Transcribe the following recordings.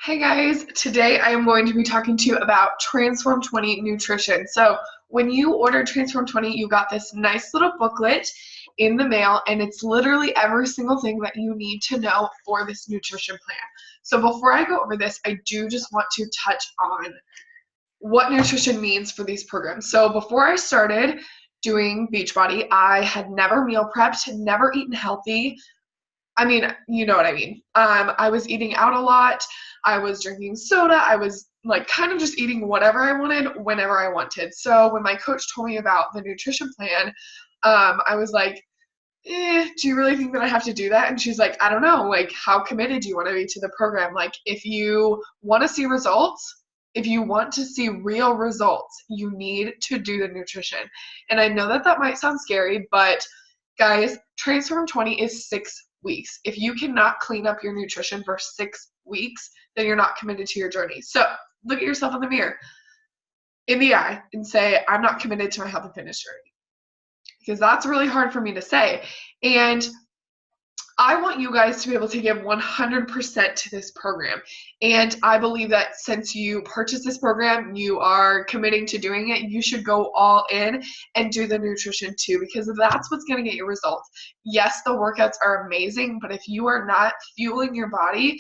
Hey guys, today I am going to be talking to you about Transform 20 nutrition. So, when you ordered Transform 20, you got this nice little booklet in the mail, and it's literally every single thing that you need to know for this nutrition plan. So, before I go over this, I do just want to touch on what nutrition means for these programs. So, before I started doing Beachbody, I had never meal prepped, had never eaten healthy. I mean, you know what I mean. I was eating out a lot. I was drinking soda. I was like kind of just eating whatever I wanted whenever I wanted. So when my coach told me about the nutrition plan, I was like, do you really think that I have to do that? And she's like, I don't know. Like, how committed do you want to be to the program? Like, if you want to see results, if you want to see real results, you need to do the nutrition. And I know that that might sound scary, but guys, Transform 20 is 6 weeks. If you cannot clean up your nutrition for 6 weeks, then you're not committed to your journey. So look at yourself in the mirror, in the eye, and say, I'm not committed to my health and fitness journey. Because that's really hard for me to say. And I want you guys to be able to give 100% to this program. And I believe that since you purchase this program, you are committing to doing it, you should go all in and do the nutrition too, because that's what's going to get you results. Yes, the workouts are amazing, but if you are not fueling your body,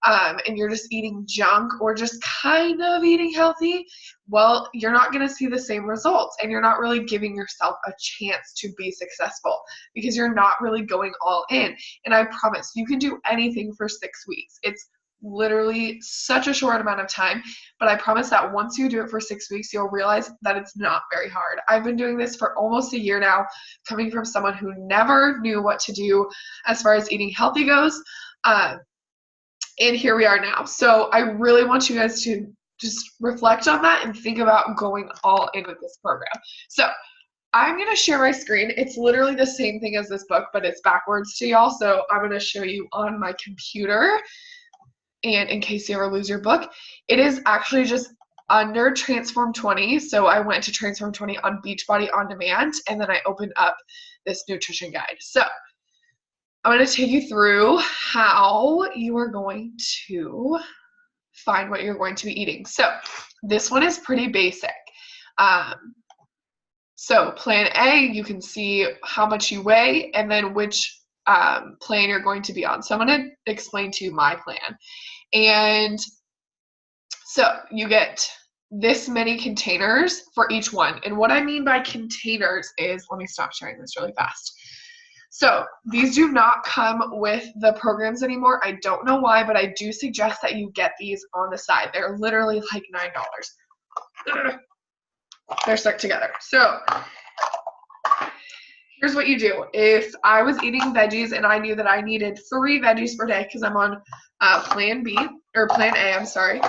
and you're just eating junk or just kind of eating healthy, well, you're not going to see the same results, and you're not really giving yourself a chance to be successful because you're not really going all in. And I promise you can do anything for 6 weeks. It's literally such a short amount of time, but I promise that once you do it for 6 weeks, you'll realize that it's not very hard. I've been doing this for almost a year now, coming from someone who never knew what to do as far as eating healthy goes. And here we are now. So I really want you guys to just reflect on that and think about going all in with this program. So I'm going to share my screen. It's literally the same thing as this book, but it's backwards to y'all. So I'm going to show you on my computer. And in case you ever lose your book, it is actually just under Transform 20. So I went to Transform 20 on Beachbody On Demand, and then I opened up this nutrition guide. So I'm going to take you through how you are going to find what you're going to be eating. So this one is pretty basic. So plan A, you can see how much you weigh and then which plan you're going to be on. So I'm going to explain to you my plan. And so you get this many containers for each one. And what I mean by containers is, let me stop sharing this really fast. So these do not come with the programs anymore. I don't know why, but I do suggest that you get these on the side. They're literally like $9. They're stuck together. So here's what you do. If I was eating veggies and I knew that I needed 3 veggies per day because I'm on plan B, or plan A, I'm sorry.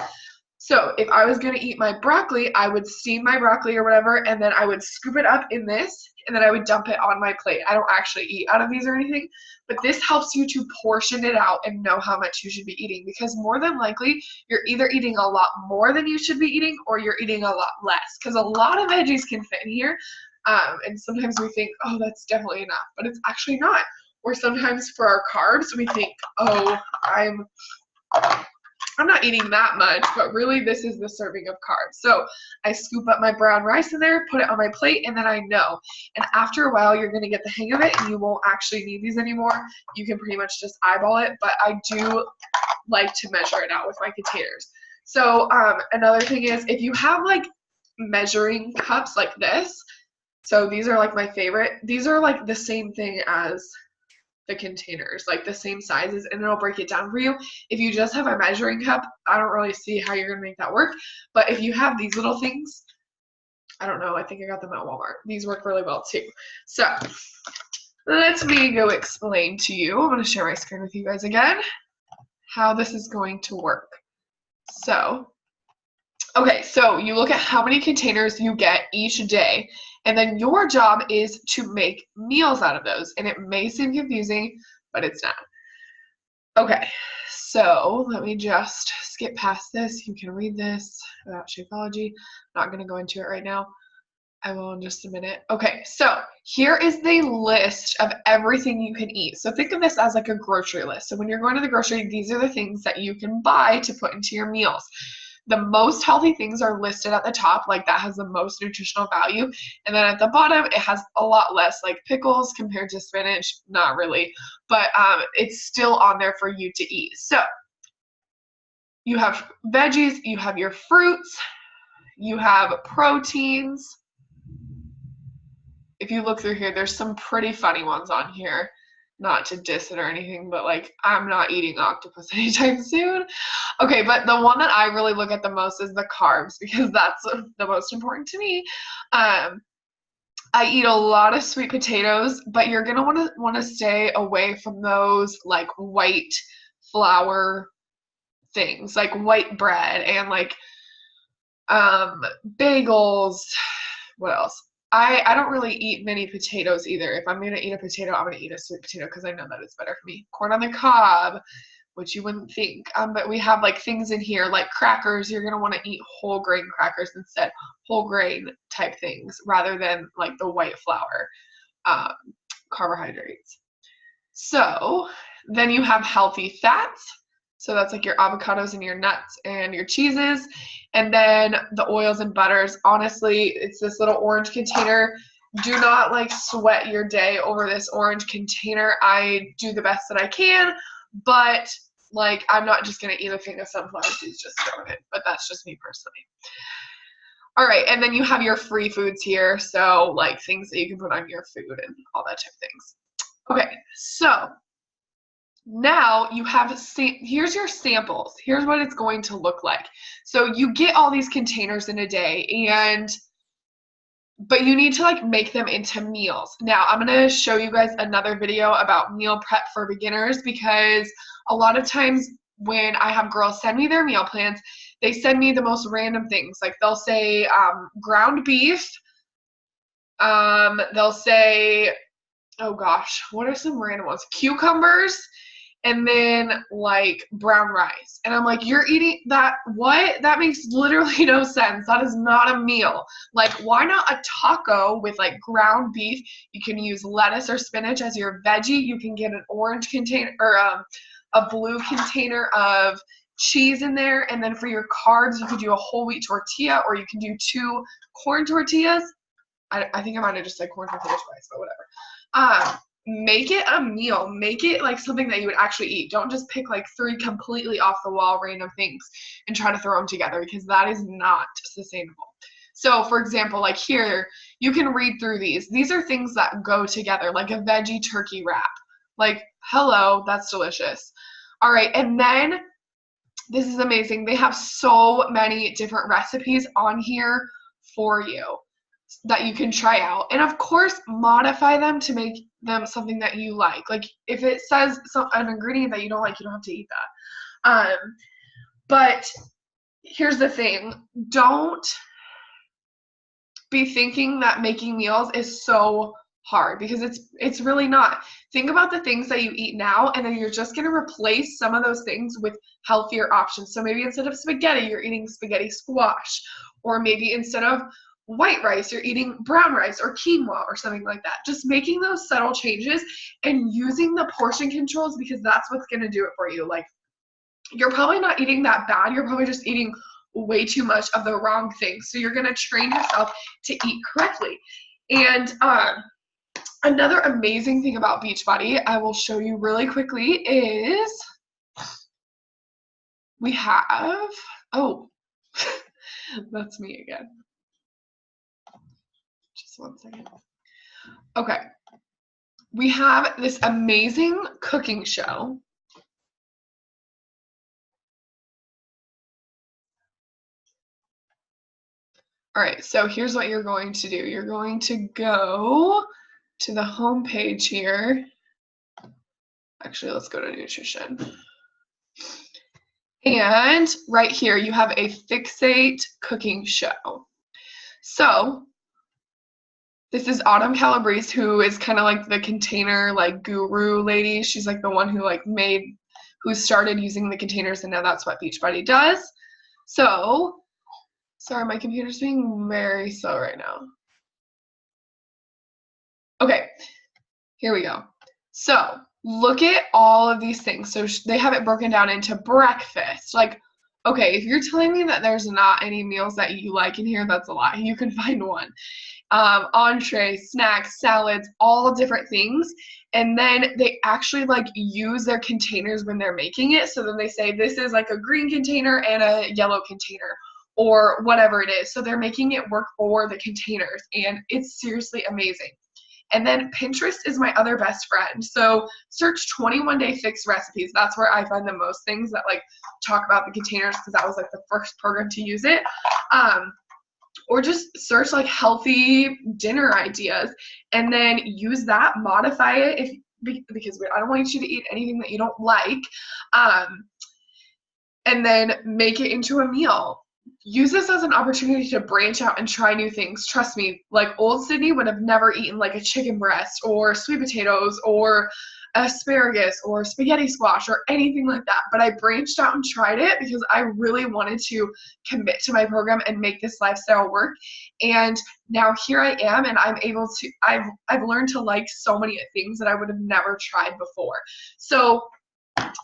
So if I was going to eat my broccoli, I would steam my broccoli or whatever, and then I would scoop it up in this, and then I would dump it on my plate. I don't actually eat out of these or anything, but this helps you to portion it out and know how much you should be eating, because more than likely, you're either eating a lot more than you should be eating, or you're eating a lot less, because a lot of veggies can fit in here, and sometimes we think, oh, that's definitely enough, but it's actually not. Or sometimes for our carbs, we think, oh, I'm not eating that much, but really this is the serving of carbs. So I scoop up my brown rice in there, put it on my plate, and then I know. And after a while, you're going to get the hang of it, and you won't actually need these anymore. You can pretty much just eyeball it, but I do like to measure it out with my containers. So another thing is, if you have like measuring cups like this, so these are like my favorite. These are like the same thing as the containers, like the same sizes, and it'll break it down for you. If you just have a measuring cup, I don't really see how you're gonna make that work. But if you have these little things, I don't know, I think I got them at Walmart. These work really well too. So let me go explain to you. I'm gonna share my screen with you guys again, how this is going to work. So, okay, so you look at how many containers you get each day, and then your job is to make meals out of those. And it may seem confusing, but it's not. Okay, so let me just skip past this. You can read this about Shakeology. I'm not going to go into it right now. I will in just a minute. Okay, so here is the list of everything you can eat. So think of this as like a grocery list. So when you're going to the grocery, these are the things that you can buy to put into your meals. The most healthy things are listed at the top, like that has the most nutritional value. And then at the bottom, it has a lot less, like pickles compared to spinach, not really, but it's still on there for you to eat. So you have veggies, you have your fruits, you have proteins. If you look through here, there's some pretty funny ones on here. Not to diss it or anything, but like I'm not eating octopus anytime soon. Okay, but the one that I really look at the most is the carbs because that's the most important to me. I eat a lot of sweet potatoes, but you're gonna want to stay away from those like white flour things, like white bread and like bagels. What else? I don't really eat many potatoes either. If I'm gonna eat a potato, I'm gonna eat a sweet potato because I know that it's better for me. Corn on the cob, which you wouldn't think. But we have like things in here like crackers. You're gonna want to eat whole grain crackers instead, whole grain type things rather than like the white flour carbohydrates. So then you have healthy fats. So that's like your avocados and your nuts and your cheeses. And then the oils and butters. Honestly, it's this little orange container. Do not like sweat your day over this orange container. I do the best that I can, but like I'm not just going to eat a thing of sunflower seeds just throw it. But that's just me personally. All right, and then you have your free foods here. So like things that you can put on your food and all that type of things. Okay, so now you have, here's your samples. Here's what it's going to look like. So you get all these containers in a day but you need to like make them into meals. Now I'm going to show you guys another video about meal prep for beginners because a lot of times when I have girls send me their meal plans, they send me the most random things. Like they'll say ground beef. They'll say, oh gosh, what are some random ones? Cucumbers. And then like brown rice. And I'm like, you're eating that? What? That makes literally no sense. That is not a meal. Like, why not a taco with like ground beef? You can use lettuce or spinach as your veggie. You can get an orange container or a blue container of cheese in there. And then for your carbs, you could do a whole wheat tortilla or you can do 2 corn tortillas. I think I might have just said corn tortillas twice, but whatever. Make it a meal. Make it like something that you would actually eat. Don't just pick like 3 completely off the wall random things and try to throw them together because that is not sustainable. So for example, like here, you can read through these. These are things that go together, like a veggie turkey wrap. Like, hello, that's delicious. All right, and then this is amazing. They have so many different recipes on here for you that you can try out. And of course, modify them to make them something that you like. Like if it says an ingredient that you don't like, you don't have to eat that. But here's the thing. Don't be thinking that making meals is so hard because it's really not. Think about the things that you eat now and then you're just going to replace some of those things with healthier options. So maybe instead of spaghetti, you're eating spaghetti squash, or maybe instead of white rice, you're eating brown rice or quinoa or something like that. Just making those subtle changes and using the portion controls because that's what's going to do it for you. Like you're probably not eating that bad. You're probably just eating way too much of the wrong things. So you're going to train yourself to eat correctly. And another amazing thing about Beachbody, I will show you really quickly, is we have, oh, that's me again. Just one second. Okay. We have this amazing cooking show. All right, so here's what you're going to do. You're going to go to the home page here. Actually, let's go to nutrition. And right here, you have a Fixate cooking show. So this is Autumn Calabrese, who is kind of like the container like guru lady. She's like the one who like who started using the containers, and now that's what Beachbody does. So, sorry, my computer's being very slow right now. Here we go. So look at all of these things. So they have it broken down into breakfast. Like, okay, if you're telling me that there's not any meals that you like in here, that's a lie. You can find one. Entree, snacks, salads, all different things. And then they actually like use their containers when they're making it. So then they say this is like a green container and a yellow container or whatever it is. So they're making it work for the containers, and it's seriously amazing. And then Pinterest is my other best friend. So search 21-day fix recipes. That's where I find the most things that like talk about the containers, because that was like the first program to use it. Or just search like healthy dinner ideas and then use that, modify it because I don't want you to eat anything that you don't like, and then make it into a meal. Use this as an opportunity to branch out and try new things. Trust me, like old Sydney would have never eaten like a chicken breast or sweet potatoes or asparagus or spaghetti squash or anything like that. But I branched out and tried it because I really wanted to commit to my program and make this lifestyle work. And now here I am, and I'm able to, I've learned to like so many things that I would have never tried before. So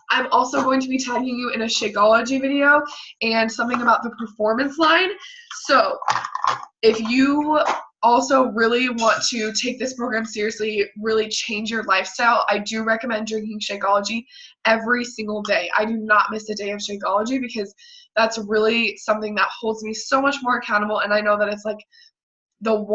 I'm also going to be tagging you in a Shakeology video and something about the performance line. So if you also really want to take this program seriously, really change your lifestyle, I do recommend drinking Shakeology every single day. I do not miss a day of Shakeology because that's really something that holds me so much more accountable, and I know that it's like the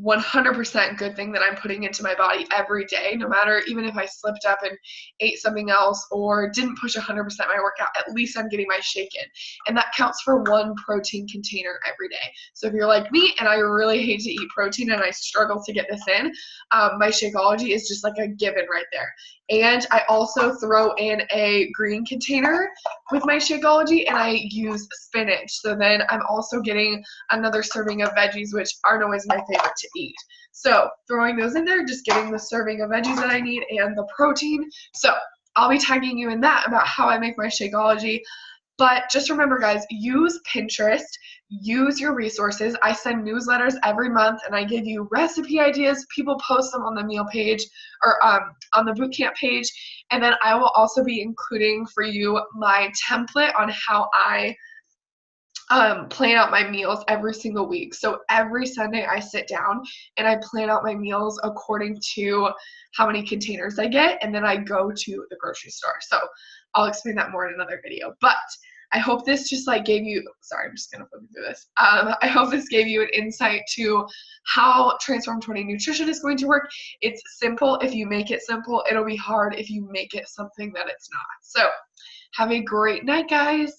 100% good thing that I'm putting into my body every day, no matter, even if I slipped up and ate something else or didn't push 100% my workout, at least I'm getting my shake in. And that counts for one protein container every day. So if you're like me and I really hate to eat protein and I struggle to get this in, my Shakeology is just like a given right there. And I also throw in a green container with my Shakeology, and I use spinach. So then I'm also getting another serving of veggies, which aren't always my favorite to eat. So throwing those in there, just getting the serving of veggies that I need and the protein. So I'll be tagging you in that about how I make my Shakeology. But just remember, guys, use Pinterest, use your resources. I send newsletters every month, and I give you recipe ideas. People post them on the meal page or on the bootcamp page. And then I will also be including for you my template on how I plan out my meals every single week. So every Sunday I sit down and I plan out my meals according to how many containers I get, and then I go to the grocery store. So I'll explain that more in another video. But I hope this just like gave you, sorry, I'm just gonna flip through this. I hope this gave you an insight to how Transform 20 nutrition is going to work. It's simple if you make it simple. It'll be hard if you make it something that it's not. So have a great night, guys.